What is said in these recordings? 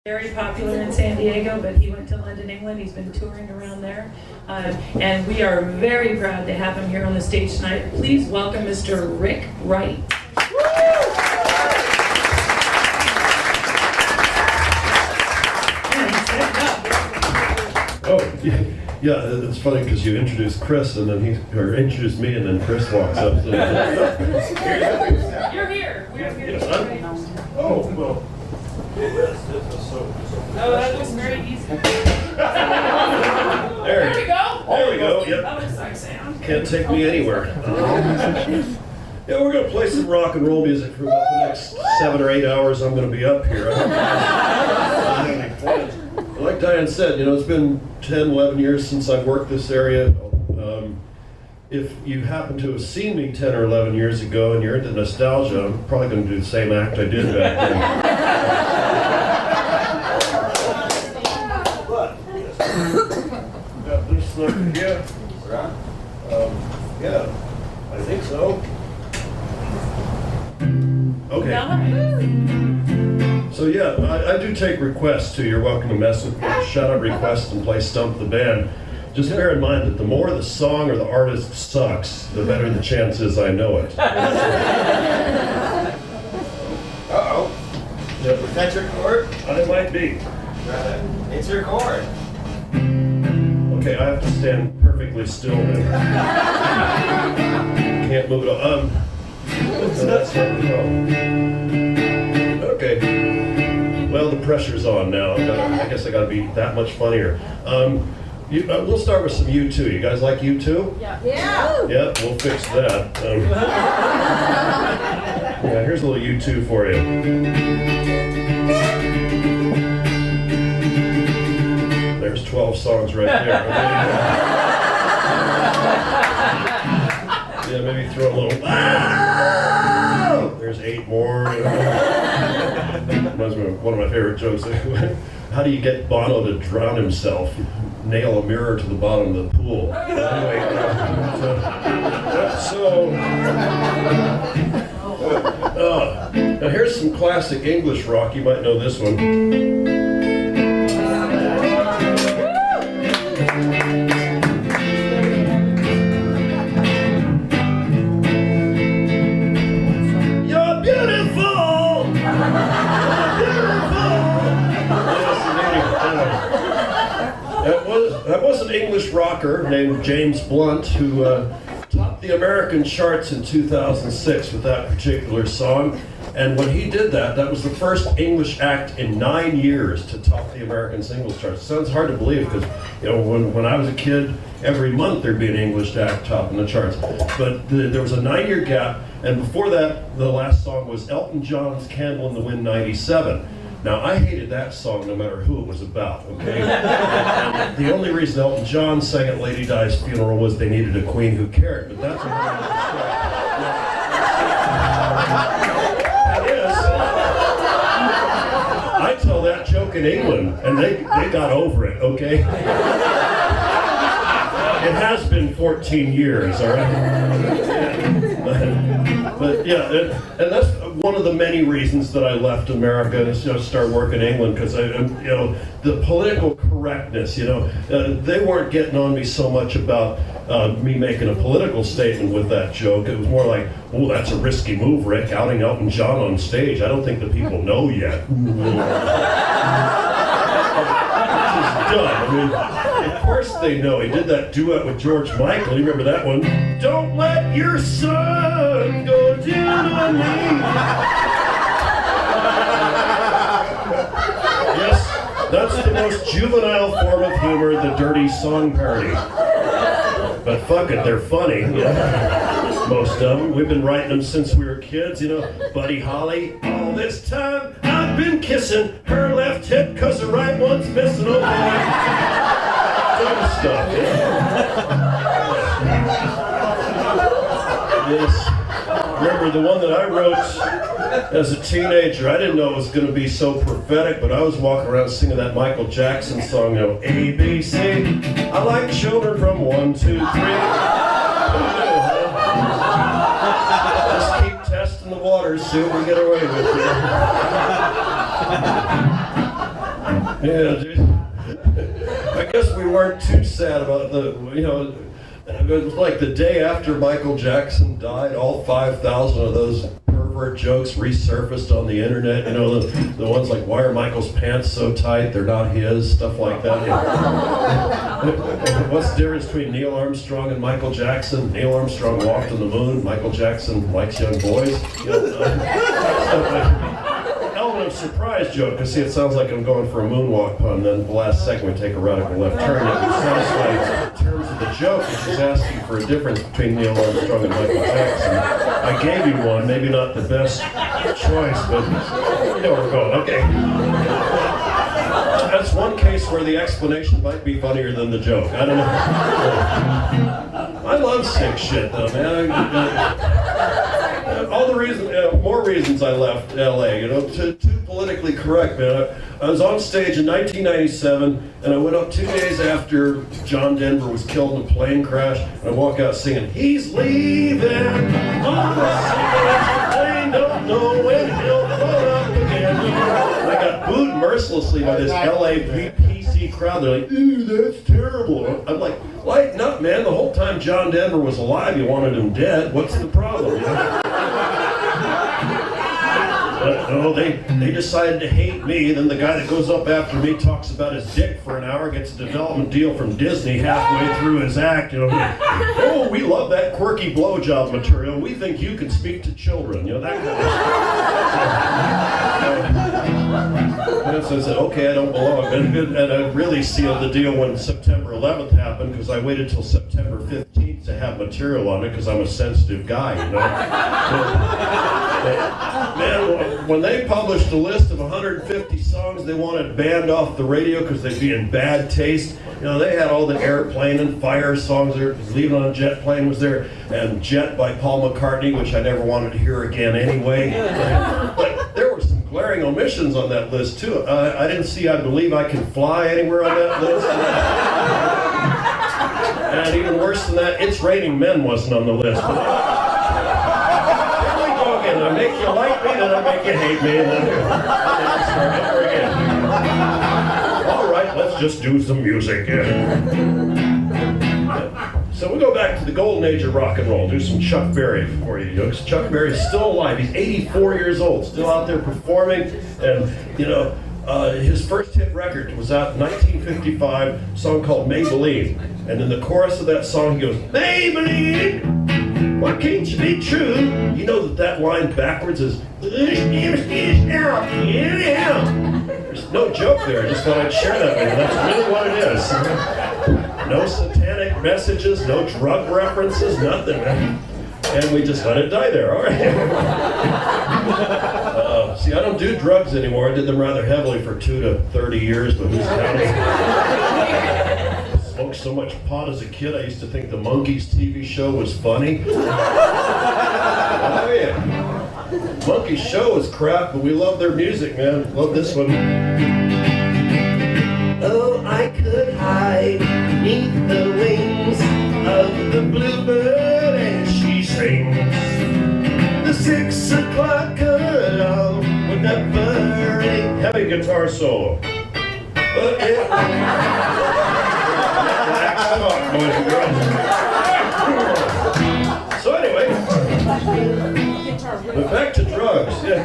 Very popular in San Diego, but he went to London, England. He's been touring around there. And we are very proud to have him here on the stage tonight. Please welcome Mr. Rick Wright. Oh, yeah, it's funny because you introduced Chris and then introduced me and then Chris walks up. So. You're here. We're here. Yes, oh, well. Oh, that looks very easy. There we go. There we go. Yep. That looks like sound. Can't take me anywhere. Yeah, we're gonna play some rock and roll music for about the next 7 or 8 hours. I'm gonna be up here. Like Diane said, it's been 10, 11 years since I've worked this area. If you happen to have seen me 10 or 11 years ago and you're into nostalgia, I'm probably going to do the same act I did back then. But, got this one here. Yeah, I think so. Okay. So yeah, I do take requests too. You're welcome to shout out requests and play Stump the Band. Just bear in mind that the more the song or the artist sucks, the better the chances I know it. Uh-oh. Yep. Is that your chord? I might be. It's your chord. Okay, I have to stand perfectly still then. Can't move it on. So that's where we go. Okay. Well, the pressure's on now. I guess I gotta be that much funnier. We'll start with some U2. You guys like U2? Yeah. Yeah, we'll fix that. Yeah, here's a little U2 for you. There's 12 songs right there. Yeah, maybe throw a little. There's 8 more. Reminds me of one of my favorite jokes. How do you get Bono to drown himself? Nail a mirror to the bottom of the pool. Anyway, now here's some classic English rock. You might know this one. You're beautiful! That was an English rocker named James Blunt who topped the American charts in 2006 with that particular song. And when he did that, that was the first English act in 9 years to top the American singles charts. It sounds hard to believe because, when I was a kid, every month there'd be an English act topping the charts. But there was a 9-year gap, and before that, the last song was Elton John's Candle in the Wind 97. Now, I hated that song no matter who it was about, okay? And the only reason Elton John sang at Lady Di's funeral was they needed a queen who cared, but that's another story. I tell that joke in England, and they got over it, okay? It has been 14 years, all right? But yeah, and that's one of the many reasons that I left America and started working in England, because the political correctness, they weren't getting on me so much about me making a political statement with that joke. It was more like, oh, that's a risky move, Rick, outing Elton John on stage. I don't think the people know yet. Done. Of course they know. He did that duet with George Michael. You remember that one? Don't let your sun go down on me. Yes, that's the most juvenile form of humor, the dirty song parody. But fuck it, they're funny. Most of them. We've been writing them since we were kids. Buddy Holly. All this time I've been kissing her left hip because the right one's missing. Oh boy. Dumb stuff. Yes. Remember the one that I wrote as a teenager? I didn't know it was going to be so prophetic, but I was walking around singing that Michael Jackson song, A, B, C. I like children from 1, 2, 3. Just keep testing the waters, see what we get away with. Yeah, dude. I guess we weren't too sad about it was like the day after Michael Jackson died, all 5,000 of those pervert jokes resurfaced on the internet. You know, the ones like, why are Michael's pants so tight? They're not his, stuff like that. What's the difference between Neil Armstrong and Michael Jackson? Neil Armstrong walked on the moon, Michael Jackson likes young boys. You know, element of surprise joke, because see, it sounds like I'm going for a moonwalk pun, then the last second we take a radical left turn. It satisfies in terms of the joke, which is asking for a difference between Neil Armstrong and Michael Jackson. I gave you one, maybe not the best choice, but you know where we're going. Okay. That's one case where the explanation might be funnier than the joke. I don't know. I love sick shit, though, man. All the reasons, more reasons I left LA, you know, too politically correct, man. I was on stage in 1997, and I went up 2 days after John Denver was killed in a plane crash, and I walk out singing, "He's leaving on the plane, don't know when he'll float up again." And I got booed mercilessly by this LA PC crowd. They're like, "Ooh, that's terrible." I'm like, lighten up, man. The whole time John Denver was alive, you wanted him dead. What's the problem? You know? No, they decided to hate me. Then the guy that goes up after me talks about his dick for an hour, gets a development deal from Disney halfway through his act. You know, "Oh, we love that quirky blowjob material. We think you can speak to children." You know, that kind of stuff. And so I said, okay, I don't belong. And I really sealed the deal when September 11th happened, because I waited till September 15th to have material on it, because I'm a sensitive guy, you know. Man, when they published a list of 150 songs they wanted banned off the radio because they'd be in bad taste, you know, they had all the Airplane and Fire songs there. Leaving on a Jet Plane was there, and Jet by Paul McCartney, which I never wanted to hear again anyway. But there were some glaring omissions on that list too. I didn't see I Believe I Can Fly anywhere on that list. And even worse than that, It's Raining Men wasn't on the list. I make you like me, then I make you hate me, and then start over again. All right, let's just do some music. So we go back to the golden age of rock and roll. Do some Chuck Berry for you. Because Chuck Berry's still alive. He's 84 years old, still out there performing. And you know, his first hit record was out in 1955, a song called Maybelline. And in the chorus of that song, he goes, "Maybelline, why can't you be true?" You know that line backwards is, "There's no joke there. I just thought I'd share that with you. That's really what it is. No satanic messages, no drug references, nothing. And we just let it die there, all right? See, I don't do drugs anymore. I did them rather heavily for 2 to 30 years, but who's counting? Smoked so much pot as a kid, I used to think the Monkees TV show was funny. Oh yeah. Monkees show is crap, but we love their music, man. Love this one. Oh, I could hide beneath the wings of the bluebird and she sings. The 6 o'clock alarm would never ring. Heavy guitar solo. But it So anyway, but back to drugs. Yeah.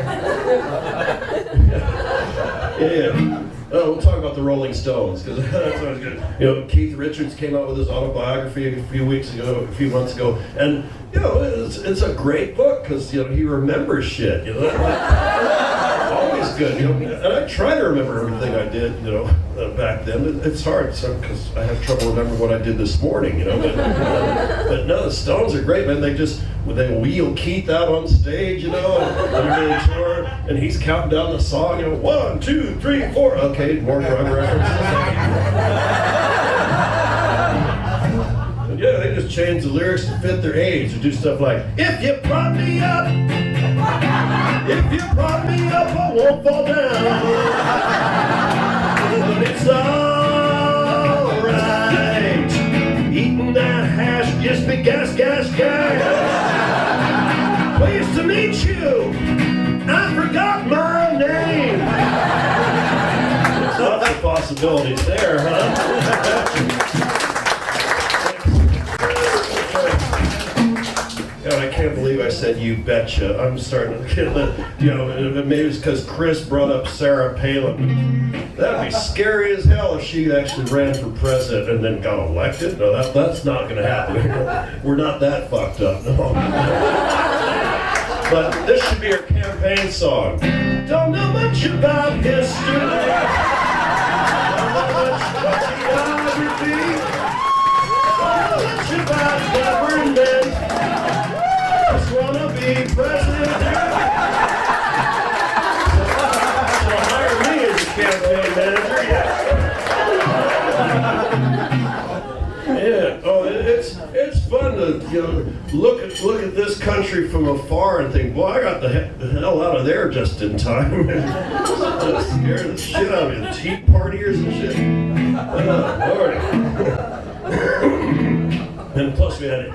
Oh, we'll talk about the Rolling Stones, because that's always good. You know, Keith Richards came out with his autobiography a few months ago, and you know, it's a great book because you know he remembers shit. You know, always good. You know, and I try to remember everything I did. You know, back then it's hard because I have trouble remembering what I did this morning. You know, but no, the Stones are great, man. They wheel Keith out on stage, you know, and tour, and he's counting down the song, you know, 1, 2, 3, 4. Okay, more drug references. And yeah, they just change the lyrics to fit their age, or do stuff like, "If you prop me up, if you prop me up, I won't fall down. But it's alright, eating that hash just be gas. Pleased to meet you. I forgot my name." It's not the possibilities there, huh? God, I can't believe I said you betcha. I'm starting to get maybe it's because Chris brought up Sarah Palin. That'd be scary as hell if she actually ran for president and then got elected. No, that's not going to happen. We're not that fucked up, no. But this should be our campaign song. Don't know much about history. Don't know much about geography. Don't know much about government. Just wanna be president. So hire me as a campaign manager. Yeah. Oh, it's fun to look at this country from afar and think, well, I got the hell out of there just in time. Scared the shit out of me. Tea partiers and shit. Lord. And plus we had,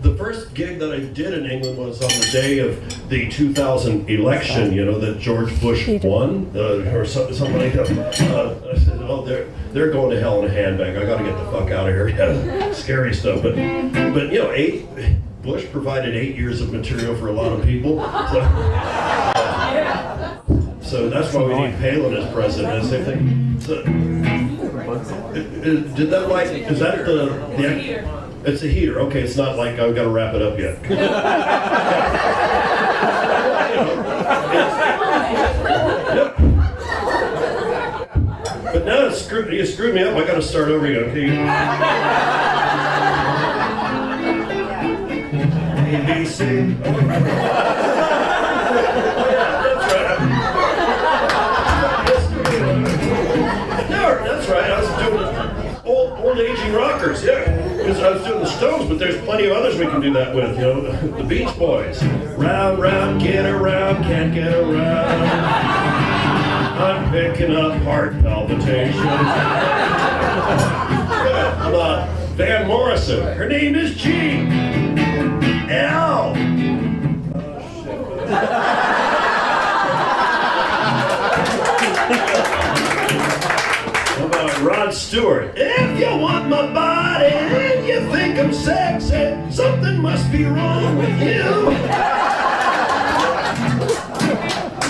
the first gig that I did in England was on the day of the 2000 election, that George Bush won, or something like that. I said, oh, they're going to hell in a handbag. I got to get the fuck out of here. Yeah, scary stuff. But Bush provided 8 years of material for a lot of people. So that's why we need Palin as president. Same thing. So, is that the it's a heater. Okay, it's not like I've got to wrap it up yet. Yep. But now you screwed me up. I got to start over again. Okay. ABC. Oh yeah, that's right. No, that's right. I was doing old aging rockers. Yeah. Because I was doing the Stones, but there's plenty of others we can do that with, the Beach Boys. Round, round, get around, can't get around. I'm picking up heart palpitations. Yeah, Van Morrison, her name is G. L. How about Rod Stewart? If you want my body and you think I'm sexy, something must be wrong with you.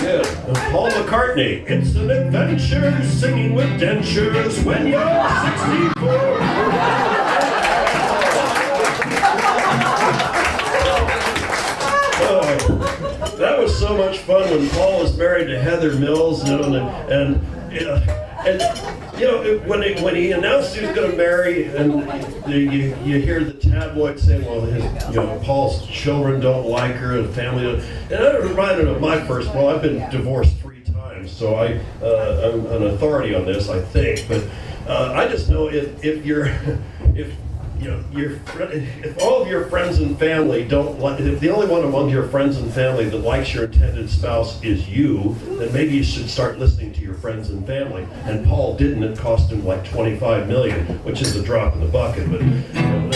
Yeah, Paul McCartney. It's an adventure singing with dentures when you're 64. That was so much fun when Paul was married to Heather Mills, when he announced he was going to marry, and you hear the tabloids saying, well, Paul's children don't like her, and family don't. And that reminded me of my first. Well, I've been divorced 3 times, so I'm an authority on this, I think. But I just know if all of your friends and family don't like, if the only one among your friends and family that likes your intended spouse is you, then maybe you should start listening to your friends and family. And Paul didn't. It cost him like $25 million, which is a drop in the bucket. But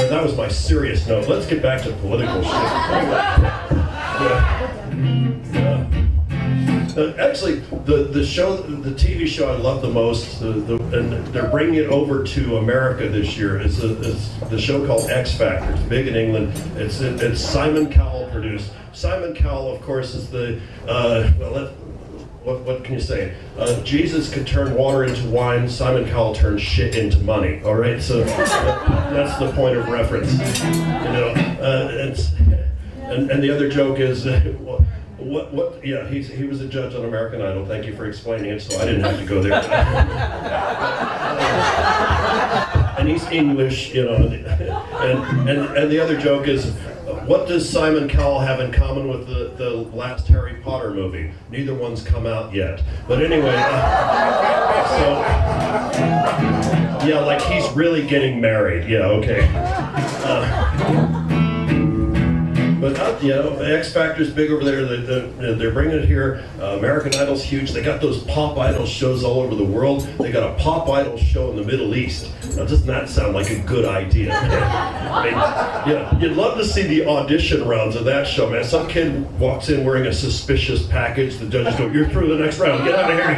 that was my serious note. Let's get back to political shit. Actually, the TV show I love the most, and they're bringing it over to America this year. It's the show called X Factor. It's big in England. It's Simon Cowell produced. Simon Cowell, of course, is the what can you say? Jesus could turn water into wine. Simon Cowell turns shit into money. All right, so that's the point of reference. And the other joke is. What? Yeah, he was a judge on American Idol. Thank you for explaining it, so I didn't have to go there. And he's English, and the other joke is, what does Simon Cowell have in common with the last Harry Potter movie? Neither one's come out yet. But anyway, yeah, like he's really getting married. Yeah, okay. But X Factor's big over there. They're bringing it here. American Idol's huge. They got those Pop Idol shows all over the world. They got a Pop Idol show in the Middle East. Now, doesn't that sound like a good idea? You'd love to see the audition rounds of that show, man. Some kid walks in wearing a suspicious package. The judges go, "You're through the next round. Get out of here."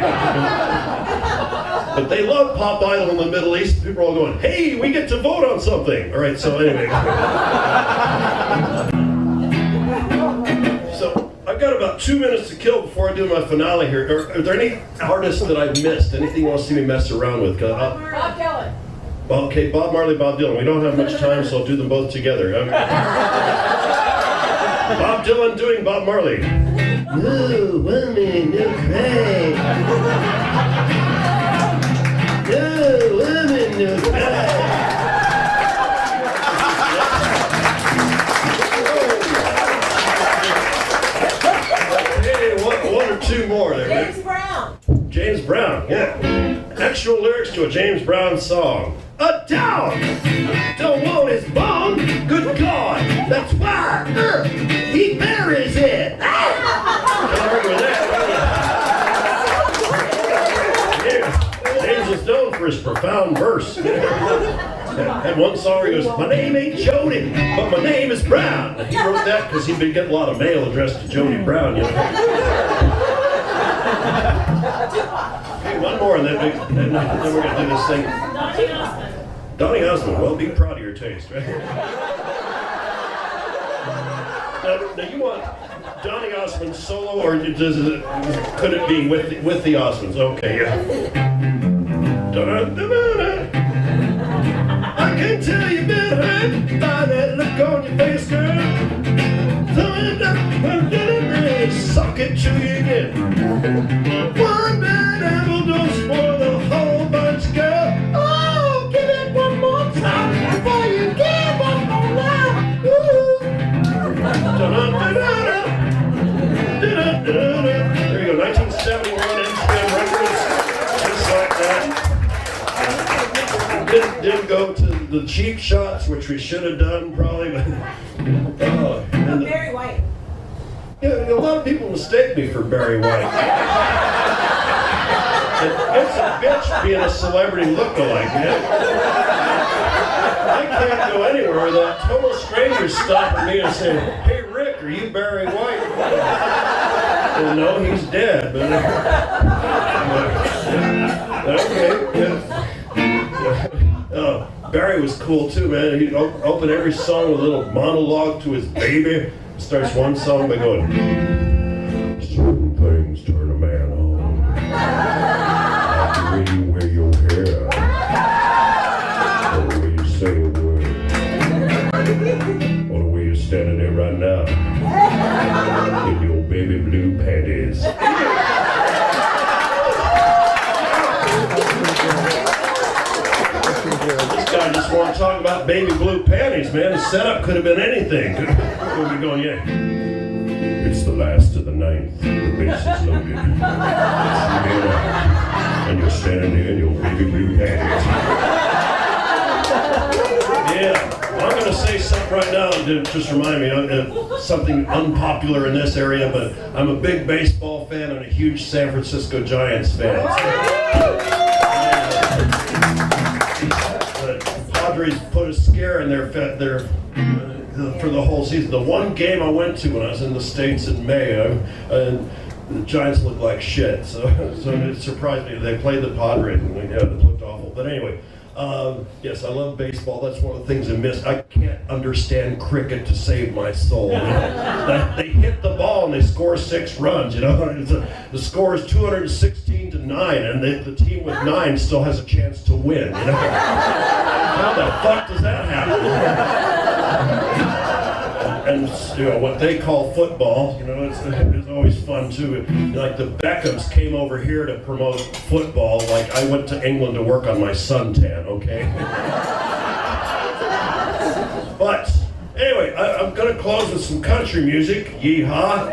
But they love Pop Idol in the Middle East. People are all going, hey, we get to vote on something. All right, so anyway. So I've got about 2 minutes to kill before I do my finale here. Are there any artists that I've missed? Anything you want to see me mess around with? Bob Dylan. Well, okay, Bob Marley, Bob Dylan. We don't have much time, so I'll do them both together. Bob Dylan doing Bob Marley. No woman, no cry. No woman, no cry. Hey, one or two more there. James Brown. James Brown, yeah. Actual lyrics to a James Brown song. A dog don't want his bone. Good God, that's why he buries it. Don't remember that. Yeah. James is known for his profound verse. Had one song where he goes, my name ain't Jody, but my name is Brown. He wrote that because he'd been getting a lot of mail addressed to Jody Brown, you know. Okay, one more, and then we're going to do this thing. Donny Osmond, well, be proud of your taste, right? Now you want Donny Osmond solo, or could it be with the Osmonds? Okay, yeah. I can tell you've been hurt by that look on your face, girl. Suck it till you get. One bad apple don't spoil the whole bunch, girl. Oh, give it one more time before you give up on love. There you go, 1971 MTV Records, just like that. Didn't go to the cheap shots, which we should have done probably, but Barry White. yeah, a lot of people mistake me for Barry White. It's a bitch being a celebrity lookalike, man. I can't go anywhere without total strangers stopping me and saying, hey Rick, are you Barry White? Well, no, he's dead, but okay, yeah. Barry was cool too, man. He'd open every song with a little monologue to his baby. Starts one song by going, certain things turn a man on. Like the way you wear your hair, or the way you say a word, or the way you're standing there right now in your baby blue panties. This guy just want to talk about baby blue panties, man. The setup could have been anything. We'll be going, yeah. It's the last of the ninth. The base is loaded. And you're standing there in your baby blue panties. Yeah. Well, I'm going to say something right now that just remind me of something unpopular in this area, but I'm a big baseball fan and a huge San Francisco Giants fan. Padres put a scare in their for the whole season. The one game I went to when I was in the States in May, and the Giants looked like shit. So it surprised me. They played the Padres, and it looked awful. But anyway, yes, I love baseball. That's one of the things I miss. I can't understand cricket to save my soul. They hit the ball and they score 6 runs. You know, the score is 216-9, and the team with 9 still has a chance to win. You know, how the fuck does that happen? And you know what they call football, you know, it's always fun too. Like the Beckhams came over here to promote football. Like I went to England to work on my suntan, okay? But anyway, I'm gonna close with some country music. Yeehaw!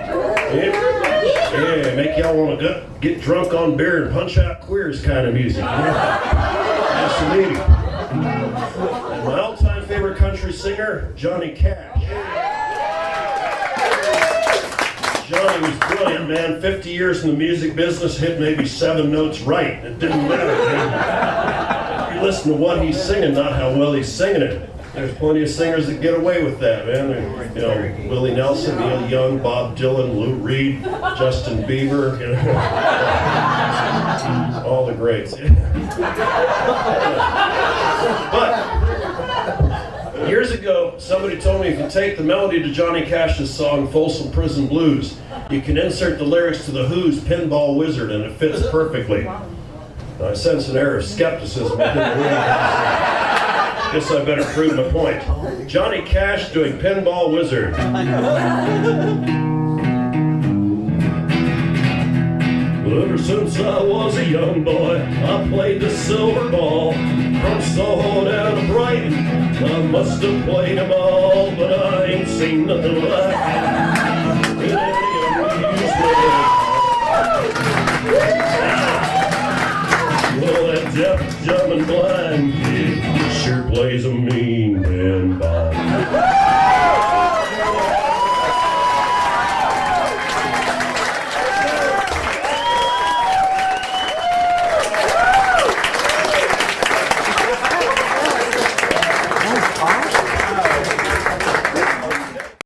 Yeah, make y'all want to get drunk on beer and punch out queers kind of music. You know? Absolutely. And my all-time favorite country singer, Johnny Cash. Johnny was brilliant, man. 50 years in the music business, hit maybe 7 notes right. It didn't matter, man. You listen to what he's singing, not how well he's singing it. There's plenty of singers that get away with that, man. You know, Willie Nelson, Neil Young, Bob Dylan, Lou Reed, Justin Bieber. You know. All the greats. But years ago, somebody told me if you take the melody to Johnny Cash's song Folsom Prison Blues, you can insert the lyrics to The Who's Pinball Wizard and it fits perfectly. I sense an air of skepticism within the room. Guess I better prove my point. Johnny Cash doing Pinball Wizard. Ever since I was a young boy, I played the silver ball. From Soho down to Brighton, I must have played them all, but I ain't seen nothing like it. Well, that deaf, dumb, and blind kid sure plays a mean pinball.